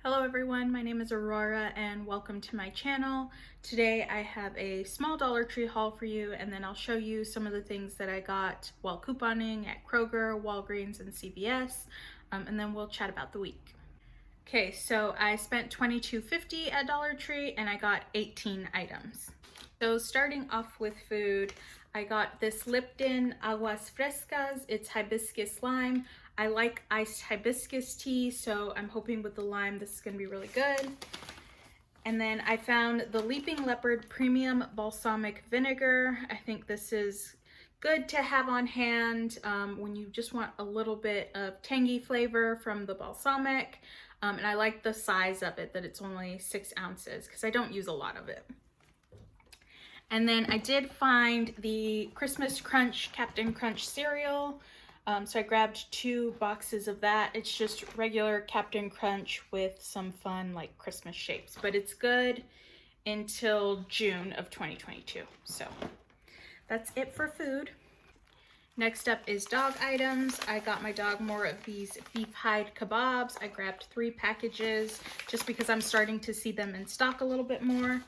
Hello everyone, my name is Aurora and welcome to my channel. Today I have a small Dollar Tree haul for you, and then I'll show you some of the things that I got while couponing at Kroger, Walgreens, and CVS, and then we'll chat about the week. Okay, so I spent $22.50 at Dollar Tree and I got 18 items. So starting off with food, I got this Lipton Aguas Frescas. It's hibiscus lime. I like iced hibiscus tea, so I'm hoping with the lime this is going to be really good. And then I found the Leaping Leopard Premium Balsamic Vinegar. I think this is good to have on hand when you just want a little bit of tangy flavor from the balsamic. And I like the size of it, that it's only 6 ounces, because I don't use a lot of it. And then I did find the Christmas Crunch Captain Crunch cereal. So I grabbed 2 boxes of that. It's just regular Captain Crunch with some fun like Christmas shapes, but it's good until June of 2022. So that's it for food. Next up is dog items. I got my dog more of these beef hide kebabs. I grabbed 3 packages just because I'm starting to see them in stock a little bit more.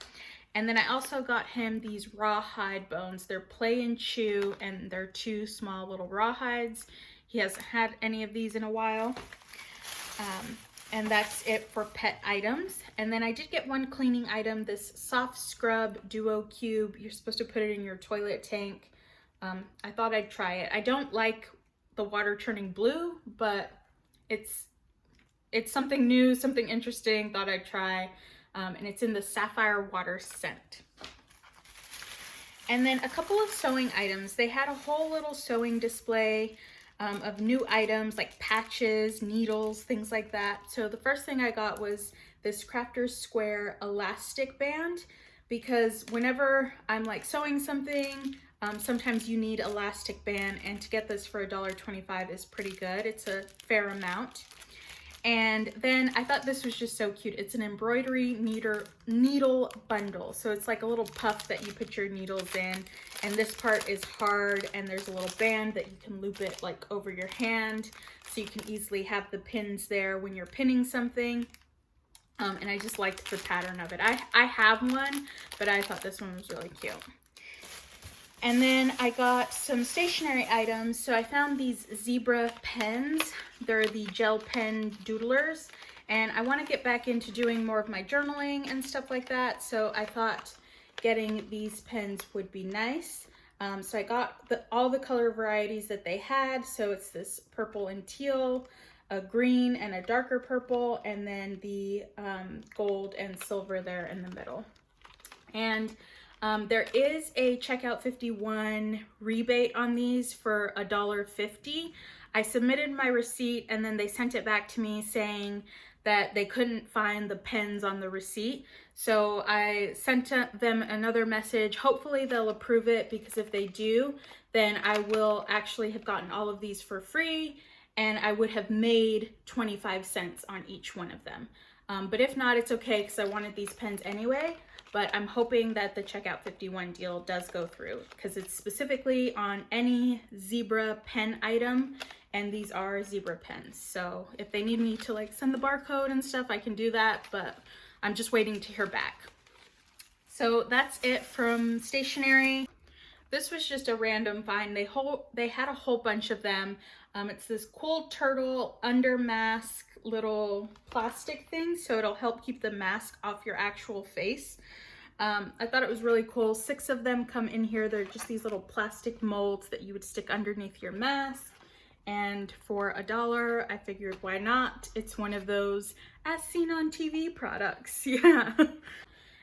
And then I also got him these rawhide bones. They're play and chew, and they're 2 small little rawhides. He hasn't had any of these in a while. And that's it for pet items. And then I did get 1 cleaning item, this Soft Scrub Duo Cube. You're supposed to put it in your toilet tank. I thought I'd try it. I don't like the water turning blue, but it's something new, something interesting, thought I'd try. And it's in the Sapphire Water scent. And then a couple of sewing items. They had a whole little sewing display of new items like patches, needles, things like that. So the first thing I got was this Crafter's Square elastic band, because whenever I'm like sewing something, sometimes you need elastic band, and to get this for $1.25 is pretty good. It's a fair amount. And then I thought this was just so cute. It's an embroidery needle bundle. So it's like a little puff that you put your needles in, and this part is hard, and there's a little band that you can loop it like over your hand, so you can easily have the pins there when you're pinning something. And I just liked the pattern of it. I have one, but I thought this one was really cute. And then I got some stationery items. So I found these zebra pens. They're the gel pen doodlers. And I want to get back into doing more of my journaling and stuff like that. So I thought getting these pens would be nice. So I got all the color varieties that they had. So it's this purple and teal, a green and a darker purple, and then the gold and silver there in the middle. And there is a checkout 51 rebate on these for $1.50. I submitted my receipt, and then they sent it back to me saying that they couldn't find the pens on the receipt. So I sent them another message. Hopefully they'll approve it, because if they do, then I will actually have gotten all of these for free, and I would have made 25 cents on each one of them. But if not, it's okay, because I wanted these pens anyway. But I'm hoping that the checkout 51 deal does go through, because it's specifically on any zebra pen item, and these are zebra pens. So if they need me to like send the barcode and stuff, I can do that, but I'm just waiting to hear back. So that's it from stationery. This was just a random find. They had a whole bunch of them. It's this cool turtle under mask little plastic thing, so it'll help keep the mask off your actual face. I thought it was really cool. 6 of them come in here. They're just these little plastic molds that you would stick underneath your mask. And for $1, I figured why not? It's one of those as seen on TV products. Yeah.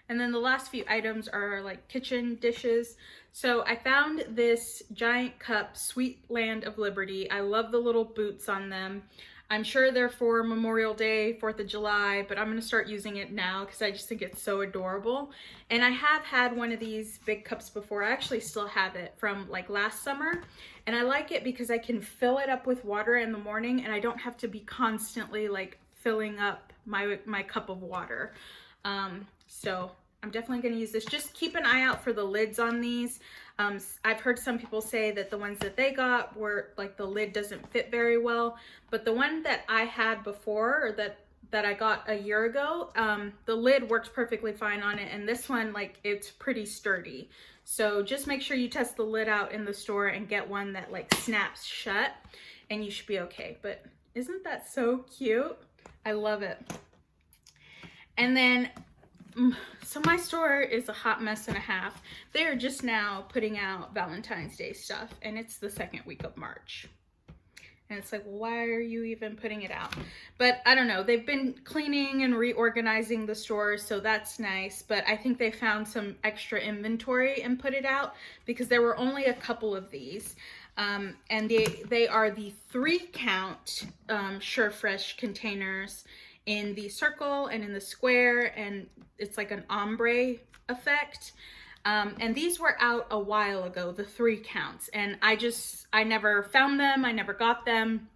And then the last few items are like kitchen dishes. So I found this giant cup, Sweet Land of Liberty. I love the little boots on them. I'm sure they're for Memorial Day, 4th of July, but I'm going to start using it now because I just think it's so adorable. And I have had one of these big cups before. I actually still have it from like last summer. And I like it because I can fill it up with water in the morning, and I don't have to be constantly like filling up my cup of water. So I'm definitely going to use this. Just keep an eye out for the lids on these. I've heard some people say that the ones that they got were like the lid doesn't fit very well, but the one that I had before, or that that I got a year ago. The lid works perfectly fine on it, and this one, like, it's pretty sturdy. So just make sure you test the lid out in the store and get one that like snaps shut, and you should be okay. But isn't that so cute? I love it. And then, so my store is a hot mess and a half. They are just now putting out Valentine's Day stuff, and it's the second week of March. And it's like, well, why are you even putting it out? But I don't know. They've been cleaning and reorganizing the store, so that's nice. But I think they found some extra inventory and put it out because there were only a couple of these. And they are the 3-count Sure Fresh containers in the circle and in the square, and it's like an ombre effect. And these were out a while ago, the 3 counts, and I never found them, I never got them.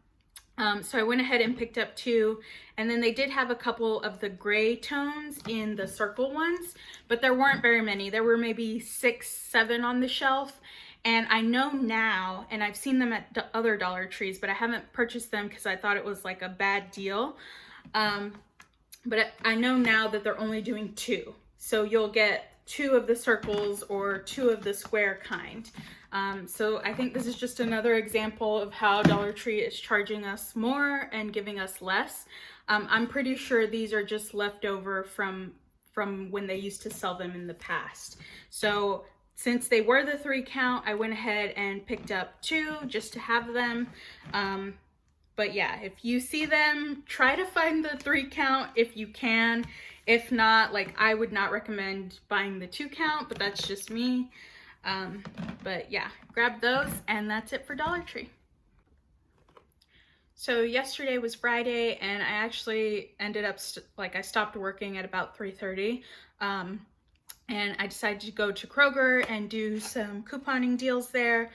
So I went ahead and picked up 2, and then they did have a couple of the gray tones in the circle ones, but there weren't very many. There were maybe 6, 7 on the shelf. And I know now, and I've seen them at other Dollar Trees, but I haven't purchased them because I thought it was like a bad deal. But I know now that they're only doing 2. So you'll get 2 of the circles or 2 of the square kind. So I think this is just another example of how Dollar Tree is charging us more and giving us less. I'm pretty sure these are just leftover from when they used to sell them in the past. So since they were the 3 count, I went ahead and picked up 2 just to have them. But yeah, if you see them, try to find the 3 count if you can. If not, like, I would not recommend buying the 2 count, but that's just me. But yeah, grab those, and that's it for Dollar Tree. So yesterday was Friday, and I actually ended up, I stopped working at about 3:30. And I decided to go to Kroger and do some couponing deals there.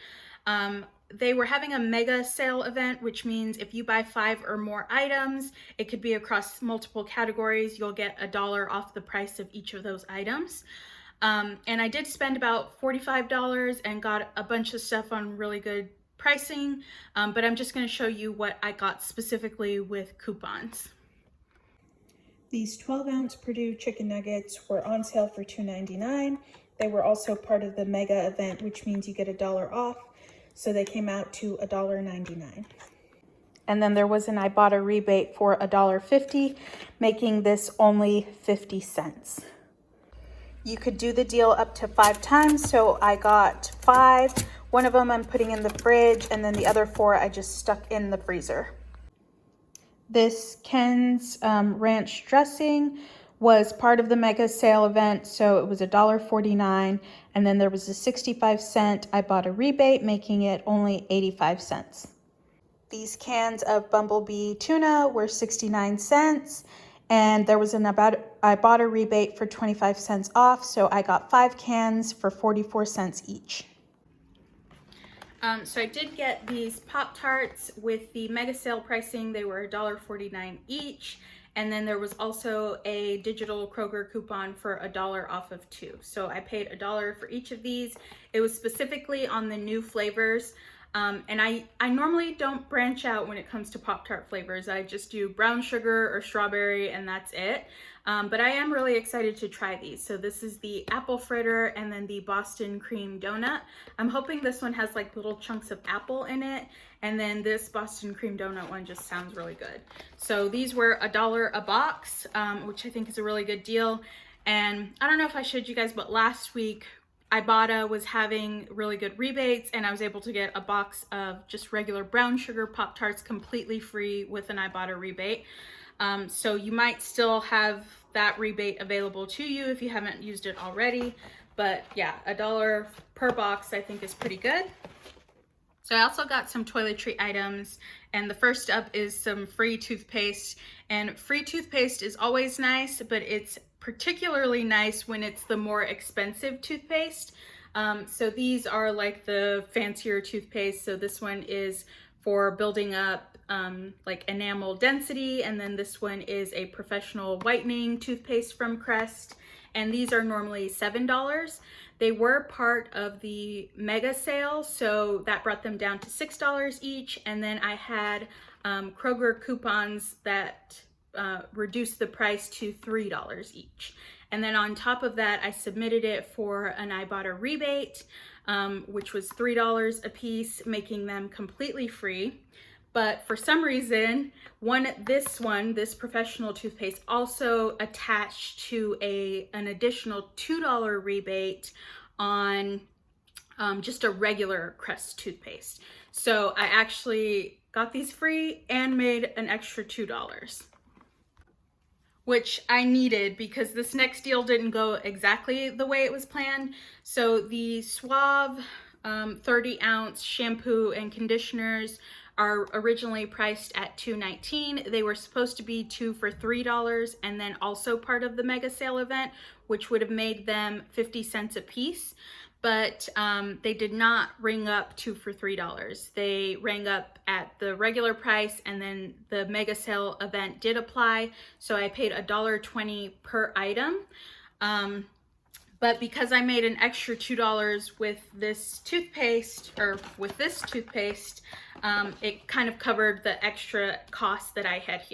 They were having a mega sale event, which means if you buy 5 or more items, it could be across multiple categories, you'll get $1 off the price of each of those items. And I did spend about $45 and got a bunch of stuff on really good pricing, but I'm just going to show you what I got specifically with coupons. These 12-ounce Purdue chicken nuggets were on sale for $2.99. They were also part of the mega event, which means you get $1 off. So they came out to $1.99. And then there was an Ibotta rebate for $1.50, making this only 50 cents. You could do the deal up to 5 times, so I got 5. One of them I'm putting in the fridge, and then the other 4 I just stuck in the freezer. This Ken's ranch dressing was part of the mega sale event, so it was $1.49, and then there was a 65-cent Ibotta rebate, making it only 85 cents. These cans of Bumblebee tuna were 69 cents, and there was an Ibotta rebate for 25 cents off, so I got 5 cans for 44 cents each. So I did get these Pop-Tarts with the mega sale pricing. They were $1.49 each. And then there was also a digital Kroger coupon for $1 off of 2. So I paid $1 for each of these. It was specifically on the new flavors. And I normally don't branch out when it comes to Pop-Tart flavors. I just do brown sugar or strawberry, and that's it. But I am really excited to try these. So this is the apple fritter and then the Boston cream donut. I'm hoping this one has like little chunks of apple in it. And then this Boston cream donut one just sounds really good. So these were $1 a box, which I think is a really good deal. And I don't know if I showed you guys, but last week Ibotta was having really good rebates, and I was able to get a box of just regular brown sugar Pop-Tarts completely free with an Ibotta rebate. So you might still have that rebate available to you if you haven't used it already. But yeah, $1 per box I think is pretty good. So I also got some toiletry items, and the first up is some free toothpaste. And free toothpaste is always nice, but it's particularly nice when it's the more expensive toothpaste. So these are like the fancier toothpaste. So this one is for building up like enamel density, and then this one is a professional whitening toothpaste from Crest, and these are normally $7. They were part of the mega sale, so that brought them down to $6 each. And then I had Kroger coupons that reduced the price to $3 each. And then on top of that, I submitted it for an Ibotta rebate, which was $3 a piece, making them completely free. But for some reason, this professional toothpaste also attached to an additional $2 rebate on just a regular Crest toothpaste. So I actually got these free and made an extra $2, which I needed because this next deal didn't go exactly the way it was planned. So the Suave 30-ounce shampoo and conditioners are originally priced at $2.19. They were supposed to be 2 for $3 and then also part of the mega sale event, which would have made them 50 cents a piece. But they did not ring up 2 for $3. They rang up at the regular price, and then the mega sale event did apply. So I paid $1.20 per item. But because I made an extra $2 with this toothpaste, it kind of covered the extra cost that I had here.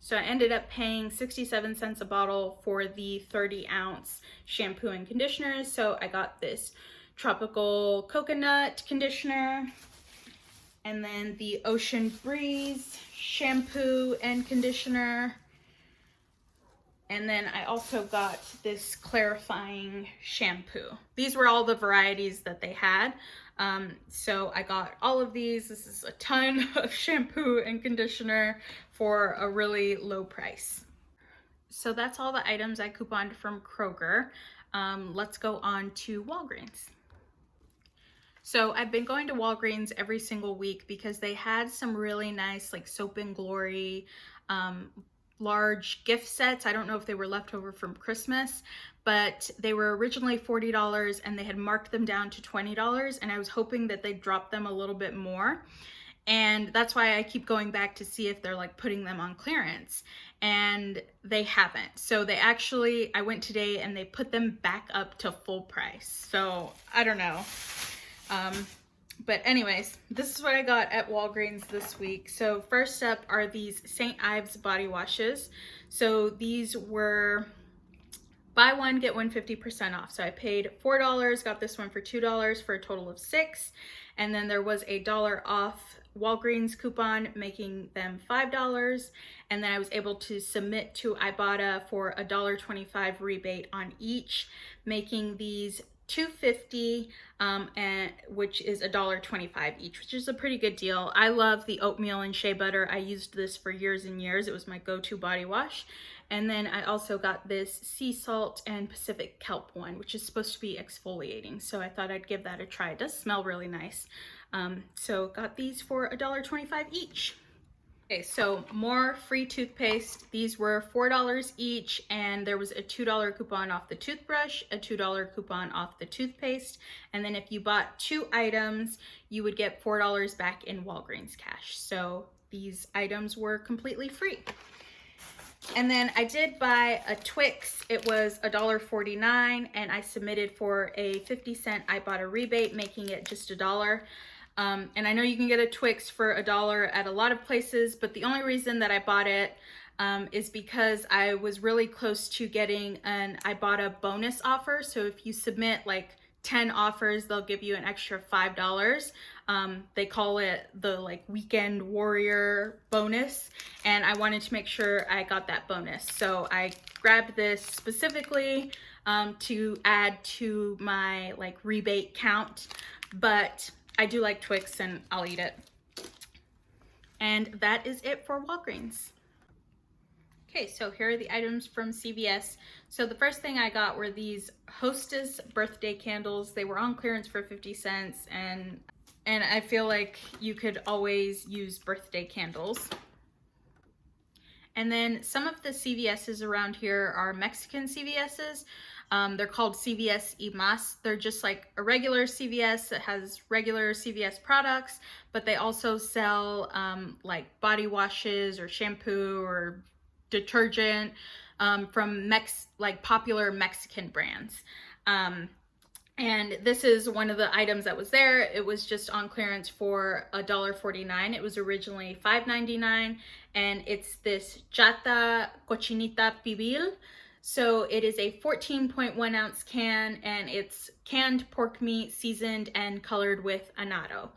So I ended up paying 67 cents a bottle for the 30-ounce shampoo and conditioners. So I got this tropical coconut conditioner, and then the Ocean Breeze shampoo and conditioner. And then I also got this clarifying shampoo. These were all the varieties that they had. So I got all of these. This is a ton of shampoo and conditioner for a really low price. So that's all the items I couponed from Kroger. Let's go on to Walgreens. So I've been going to Walgreens every single week because they had some really nice like Soap and Glory large gift sets. I don't know if they were left over from Christmas, but they were originally $40 and they had marked them down to $20, and I was hoping that they'd drop them a little bit more. And that's why I keep going back to see if they're like putting them on clearance, and they haven't. So I went today and they put them back up to full price. So I don't know. But anyways, this is what I got at Walgreens this week. So first up are these St. Ives body washes. So these were buy one, get one 50% off. So I paid $4, got this one for $2 for a total of $6. And then there was a $1 off Walgreens coupon, making them $5. And then I was able to submit to Ibotta for a $1.25 rebate on each, making these $2.50, and which is $1.25 each, which is a pretty good deal. I love the oatmeal and shea butter. I used this for years and years. It was my go-to body wash. And then I also got this sea salt and Pacific kelp one, which is supposed to be exfoliating. So I thought I'd give that a try. It does smell really nice. So got these for $1.25 each. Okay, so more free toothpaste. These were $4 each, and there was a $2 coupon off the toothbrush, a $2 coupon off the toothpaste, and then if you bought 2 items, you would get $4 back in Walgreens cash. So these items were completely free. And then I did buy a Twix. It was $1.49, and I submitted for a 50-cent Ibotta rebate, making it just $1. And I know you can get a Twix for $1 at a lot of places, but the only reason that I bought it is because I was really close to getting an Ibotta bonus offer. So if you submit like 10 offers, they'll give you an extra $5. They call it the like weekend warrior bonus, and I wanted to make sure I got that bonus. So I grabbed this specifically to add to my like rebate count, but I do like Twix and I'll eat it. And that is it for Walgreens. Okay, so here are the items from CVS. So the first thing I got were these Hostess birthday candles. They were on clearance for 50 cents, and I feel like you could always use birthday candles. And then some of the CVS's around here are Mexican CVS's. They're called CVS y Más. They're just like a regular CVS that has regular CVS products, but they also sell like body washes or shampoo or detergent from popular Mexican brands. And this is one of the items that was there. It was just on clearance for $1.49. It was originally $5.99, and it's this Chata Cochinita Pibil. So it is a 14.1 ounce can, and it's canned pork meat seasoned and colored with annatto.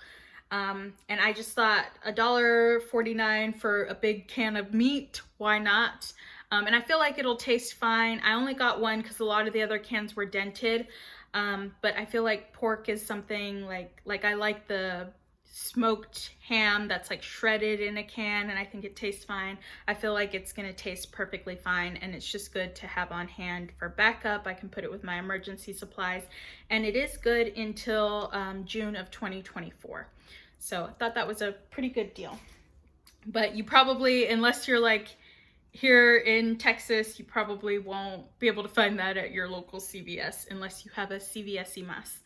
And I just thought $1.49 for a big can of meat, why not? And I feel like it'll taste fine. I only got one because a lot of the other cans were dented. But I feel like pork is something like I like the smoked ham that's like shredded in a can, and I think it tastes fine. I feel like it's gonna taste perfectly fine, and it's just good to have on hand for backup. I can put it with my emergency supplies, and it is good until June of 2024. So I thought that was a pretty good deal. But you probably, unless you're like here in Texas, you probably won't be able to find that at your local CVS unless you have a CVS más.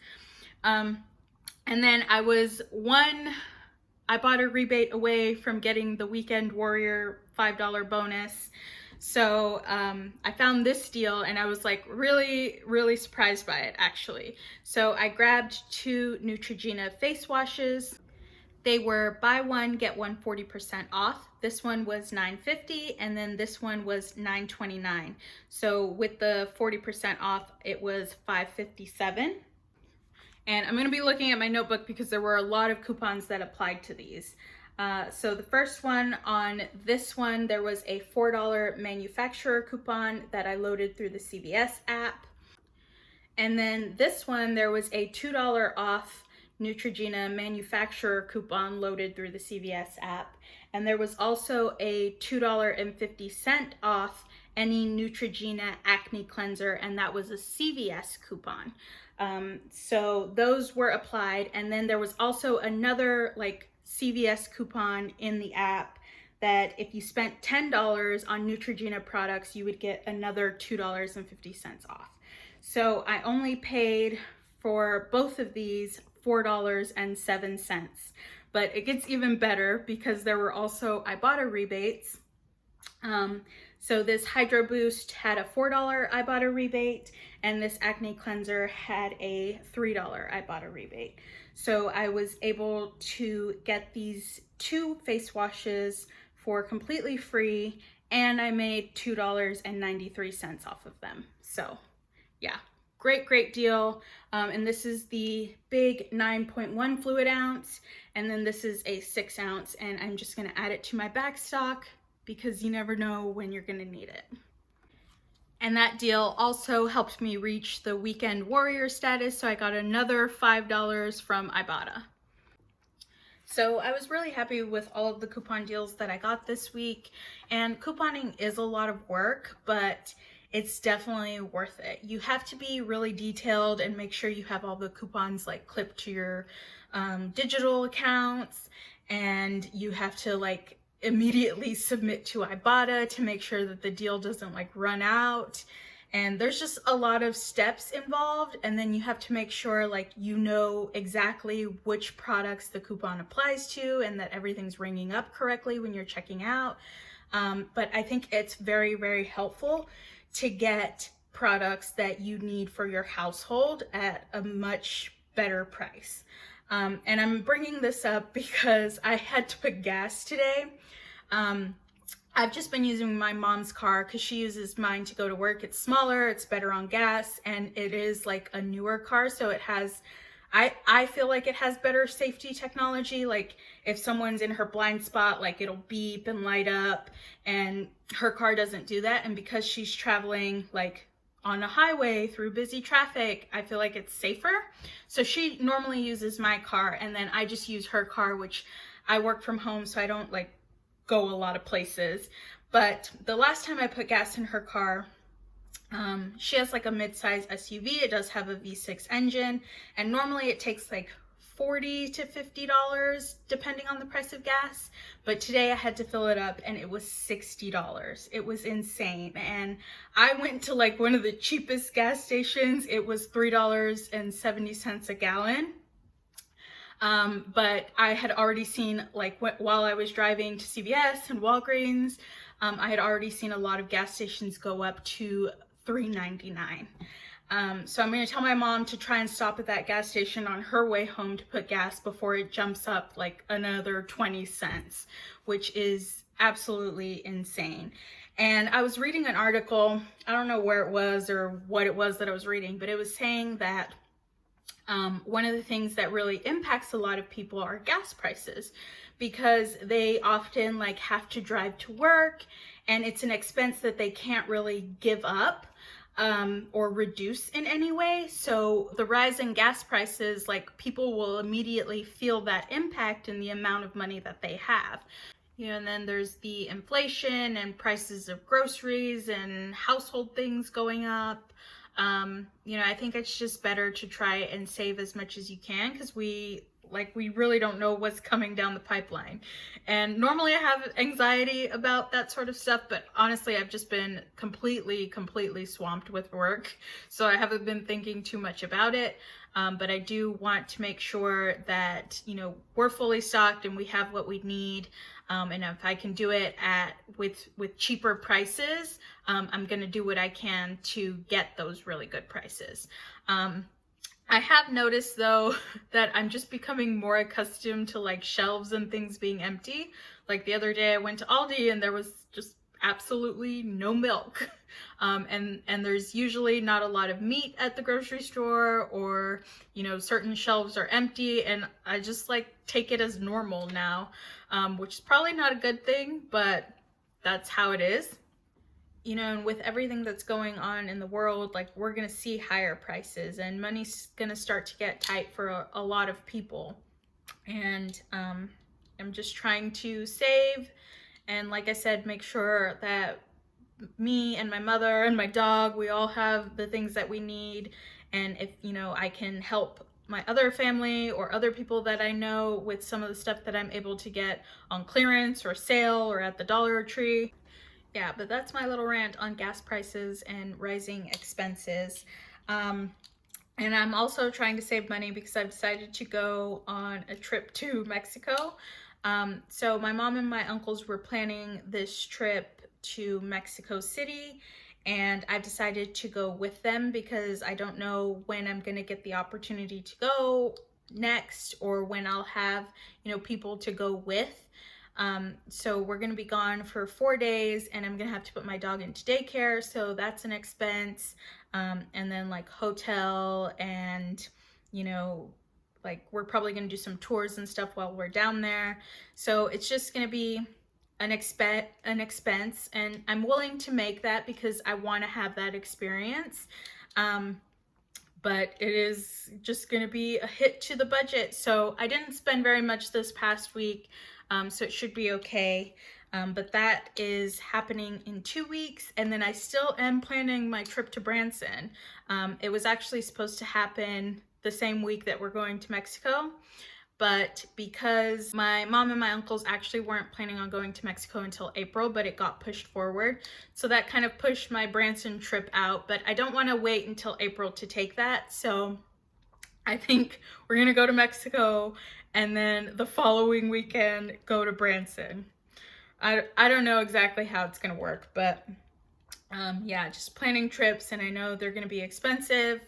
And then I bought a rebate away from getting the Weekend Warrior $5 bonus. So I found this deal, and I was like really surprised by it, actually. So I grabbed 2 Neutrogena face washes. They were buy one, get one 40% off. This one was $9.50, and then this one was $9.29. So with the 40% off, it was $5.57. And I'm gonna be looking at my notebook because there were a lot of coupons that applied to these. So the first one, on this one, there was a $4 manufacturer coupon that I loaded through the CVS app. And then this one, there was a $2 off Neutrogena manufacturer coupon loaded through the CVS app. And there was also a $2.50 off any Neutrogena acne cleanser, and that was a CVS coupon. So those were applied. And then there was also another like CVS coupon in the app that if you spent $10 on Neutrogena products, you would get another $2.50 off. So I only paid for both of these $4.07. But it gets even better because there were also Ibotta rebates. So this Hydro Boost had a $4 Ibotta rebate, and this acne cleanser had a $3 Ibotta rebate. So I was able to get these 2 face washes for completely free, and I made $2.93 off of them. So yeah, great deal. And this is the big 9.1 fluid ounce, and then this is a 6 ounce, and I'm just gonna add it to my back stock because you never know when you're gonna need it. And that deal also helped me reach the Weekend Warrior status, so I got another $5 from Ibotta. So I was really happy with all of the coupon deals that I got this week, and couponing is a lot of work, but it's definitely worth it. You have to be really detailed and make sure you have all the coupons like clipped to your digital accounts, and you have to like immediately submit to Ibotta to make sure that the deal doesn't like run out. And there's just a lot of steps involved, and then you have to make sure like you know exactly which products the coupon applies to and that everything's ringing up correctly when you're checking out. But I think it's very helpful to get products that you need for your household at a much better price. And I'm bringing this up because I had to put gas today. I've just been using my mom's car because she uses mine to go to work. It's smaller, it's better on gas, and it is like a newer car, so it has, I feel like it has better safety technology. Like if someone's in her blind spot, like it'll beep and light up, and her car doesn't do that. And because she's traveling like on a highway through busy traffic, I feel like it's safer. So she normally uses my car, and then I just use her car, which I work from home, so I don't like go a lot of places. But the last time I put gas in her car, she has like a mid-size SUV. It does have a V6 engine, and normally it takes like $40 to $50 depending on the price of gas, but today I had to fill it up and it was $60. It was insane. And I went to like one of the cheapest gas stations. It was $3.70 a gallon. But I had already seen, like while I was driving to CVS and Walgreens, I had already seen a lot of gas stations go up to $3.99. So I'm going to tell my mom to try and stop at that gas station on her way home to put gas before it jumps up like another 20 cents, which is absolutely insane. And I was reading an article, I don't know where it was or what it was that I was reading, but it was saying that one of the things that really impacts a lot of people are gas prices, because they often like have to drive to work, and it's an expense that they can't really give up or reduce in any way. So the rise in gas prices, like, people will immediately feel that impact in the amount of money that they have. And then there's the inflation and prices of groceries and household things going up. I think it's just better to try and save as much as you can, because we really don't know what's coming down the pipeline. And normally I have anxiety about that sort of stuff, but honestly, I've just been completely swamped with work. So I haven't been thinking too much about it. But I do want to make sure that, we're fully stocked and we have what we need. And if I can do it with cheaper prices, I'm going to do what I can to get those really good prices. I have noticed though that I'm just becoming more accustomed to like shelves and things being empty. Like the other day I went to Aldi and there was just absolutely no milk. And there's usually not a lot of meat at the grocery store, or, certain shelves are empty, and I just like take it as normal now, which is probably not a good thing, but that's how it is. And with everything that's going on in the world, like, we're going to see higher prices and money's going to start to get tight for a lot of people. And I'm just trying to save and, like I said, make sure that me and my mother and my dog, we all have the things that we need. And if, I can help my other family or other people that I know with some of the stuff that I'm able to get on clearance or sale or at the Dollar Tree. Yeah, but that's my little rant on gas prices and rising expenses. And I'm also trying to save money because I've decided to go on a trip to Mexico. So my mom and my uncles were planning this trip to Mexico City, and I've decided to go with them because I don't know when I'm going to get the opportunity to go next, or when I'll have, people to go with. So we're going to be gone for 4 days, and I'm going to have to put my dog into daycare. So that's an expense. And then like hotel and, like, we're probably going to do some tours and stuff while we're down there. So it's just going to be an expense, and I'm willing to make that because I want to have that experience. But it is just going to be a hit to the budget. So I didn't spend very much this past week. So it should be okay. But that is happening in 2 weeks. And then I still am planning my trip to Branson. It was actually supposed to happen the same week that we're going to Mexico. But because my mom and my uncles actually weren't planning on going to Mexico until April, but it got pushed forward. So that kind of pushed my Branson trip out. But I don't want to wait until April to take that. So I think we're going to go to Mexico and then the following weekend go to Branson. I don't know exactly how it's going to work, but yeah, just planning trips, and I know they're going to be expensive,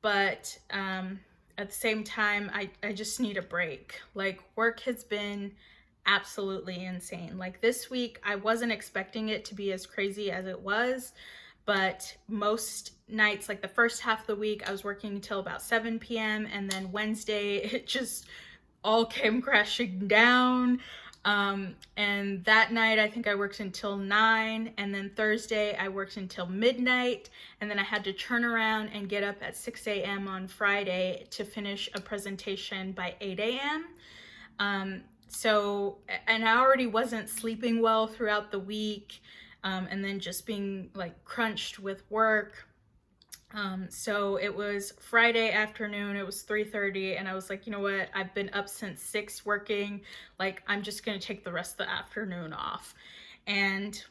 but at the same time, I just need a break. Like, work has been absolutely insane. Like, this week, I wasn't expecting it to be as crazy as it was, but most nights, like the first half of the week, I was working until about 7 p.m. And then Wednesday, it just all came crashing down. And that night, I think I worked until 9. And then Thursday, I worked until midnight. And then I had to turn around and get up at 6 a.m. on Friday to finish a presentation by 8 a.m. So, and I already wasn't sleeping well throughout the week. And then just being like crunched with work. So it was Friday afternoon, it was 3:30, and I was like, you know what, I've been up since 6 working, like, I'm just gonna take the rest of the afternoon off. And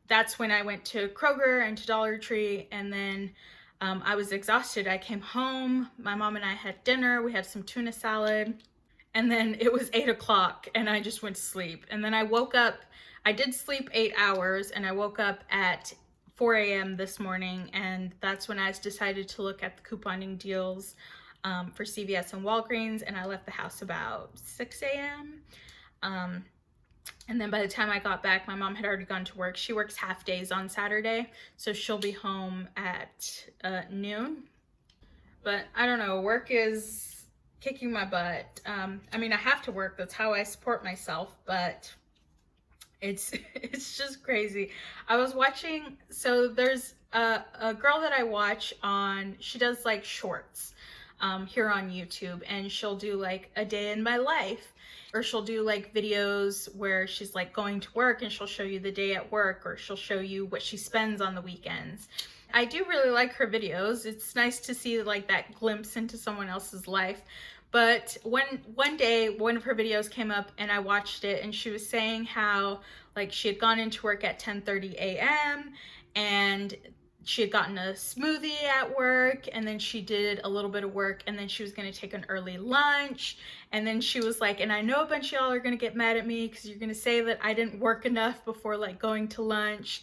that's when I went to Kroger and to Dollar Tree, and then I was exhausted. I came home, my mom and I had dinner, we had some tuna salad, and then it was 8 o'clock and I just went to sleep. And then I woke up, I did sleep 8 hours, and I woke up at 4 a.m. this morning, and that's when I decided to look at the couponing deals for CVS and Walgreens, and I left the house about 6 a.m. And then by the time I got back, my mom had already gone to work. She works half days on Saturday, so she'll be home at noon. But I don't know, work is kicking my butt. I mean, I have to work. That's how I support myself, but it's just crazy. I was watching, so there's a girl that I watch on, she does like shorts here on YouTube, and she'll do like a day in my life, or she'll do like videos where she's like going to work and she'll show you the day at work, or she'll show you what she spends on the weekends. I do really like her videos. It's nice to see like that glimpse into someone else's life. But one day, one of her videos came up and I watched it, and she was saying how like she had gone into work at 10:30 a.m. and she had gotten a smoothie at work, and then she did a little bit of work, and then she was going to take an early lunch, and then she was like, and I know a bunch of y'all are going to get mad at me because you're going to say that I didn't work enough before like going to lunch.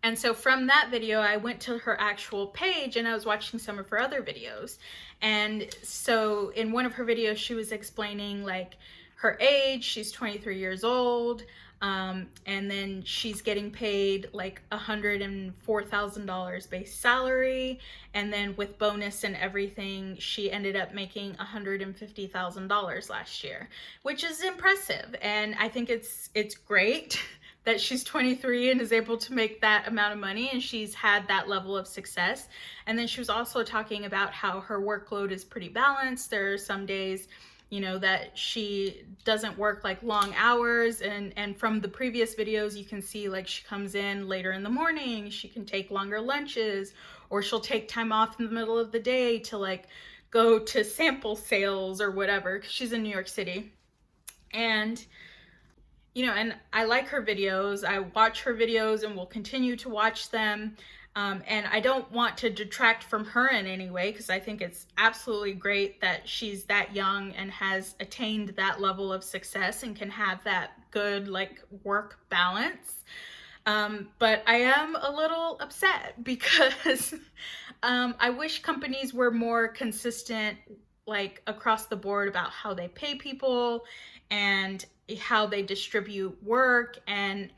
And so from that video, I went to her actual page and I was watching some of her other videos. And so in one of her videos, she was explaining like her age. She's 23 years old. And then she's getting paid like $104,000 base salary. And then with bonus and everything, she ended up making $150,000 last year, which is impressive. And I think it's great that she's 23 and is able to make that amount of money, and she's had that level of success. And then she was also talking about how her workload is pretty balanced. There are some days, you know, that she doesn't work like long hours, and from the previous videos you can see like she comes in later in the morning, she can take longer lunches, or she'll take time off in the middle of the day to like go to sample sales or whatever, because she's in New York City. And you know, and I like her videos. I watch her videos and will continue to watch them. And I don't want to detract from her in any way, because I think it's absolutely great that she's that young and has attained that level of success and can have that good like work balance. But I am a little upset because I wish companies were more consistent like across the board about how they pay people and how they distribute work, and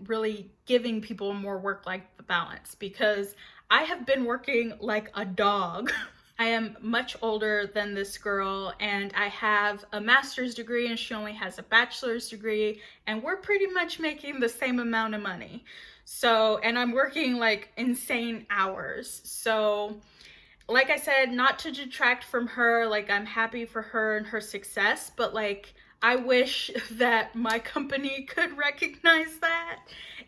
really giving people more work-life balance, because I have been working like a dog. I am much older than this girl, and I have a master's degree and she only has a bachelor's degree, and we're pretty much making the same amount of money. So, and I'm working like insane hours. So like I said, not to detract from her, like I'm happy for her and her success, but like I wish that my company could recognize that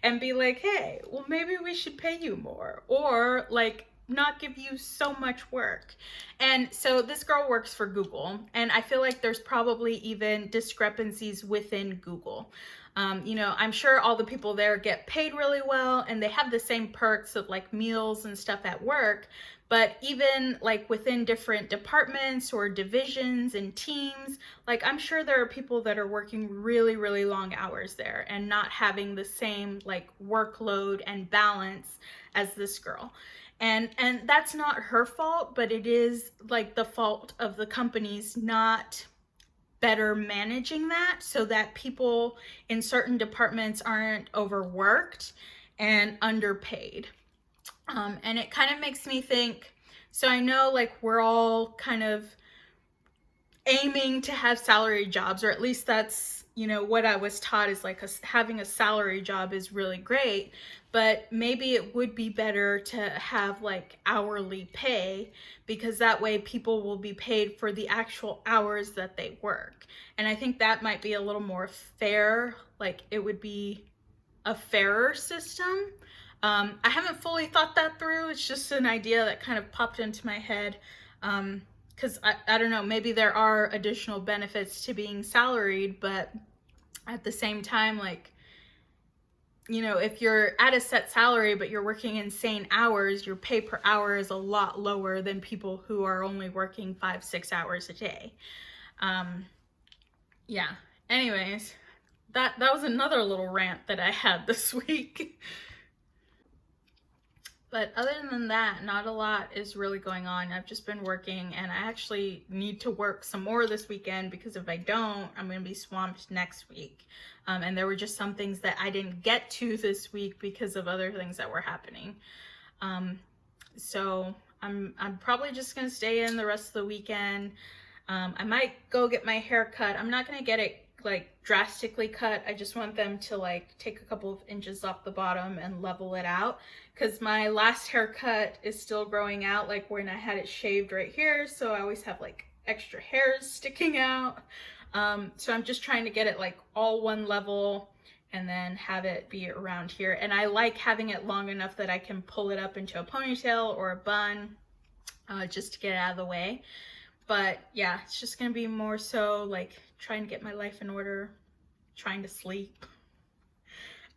and be like, hey, well, maybe we should pay you more, or like not give you so much work. And so this girl works for Google, and I feel like there's probably even discrepancies within Google. You know, I'm sure all the people there get paid really well, and they have the same perks of like meals and stuff at work. But even like within different departments or divisions and teams, like I'm sure there are people that are working really, really long hours there and not having the same like workload and balance as this girl. And that's not her fault, but it is like the fault of the companies not better managing that, so that people in certain departments aren't overworked and underpaid. And it kind of makes me think, so I know like we're all kind of aiming to have salary jobs, or at least that's, you know, what I was taught is like having a salary job is really great, but maybe it would be better to have like hourly pay, because that way people will be paid for the actual hours that they work. And I think that might be a little more fair, like it would be a fairer system. I haven't fully thought that through. It's just an idea that kind of popped into my head. Because I don't know, maybe there are additional benefits to being salaried, but at the same time, like, you know, if you're at a set salary but you're working insane hours, your pay per hour is a lot lower than people who are only working 5-6 hours a day. Yeah. Anyways, that was another little rant that I had this week. But other than that, not a lot is really going on. I've just been working, and I actually need to work some more this weekend because if I don't, I'm going to be swamped next week. And there were just some things that I didn't get to this week because of other things that were happening. So I'm probably just going to stay in the rest of the weekend. I might go get my hair cut. I'm not going to get it like drastically cut. I just want them to like take a couple of inches off the bottom and level it out, because my last haircut is still growing out, like when I had it shaved right here, so I always have like extra hairs sticking out. So I'm just trying to get it like all one level and then have it be around here. And I like having it long enough that I can pull it up into a ponytail or a bun, just to get it out of the way. But yeah, it's just gonna be more so like trying to get my life in order, trying to sleep.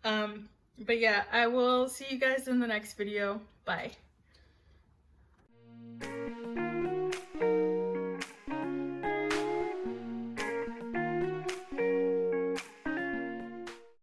But yeah, I will see you guys in the next video. Bye.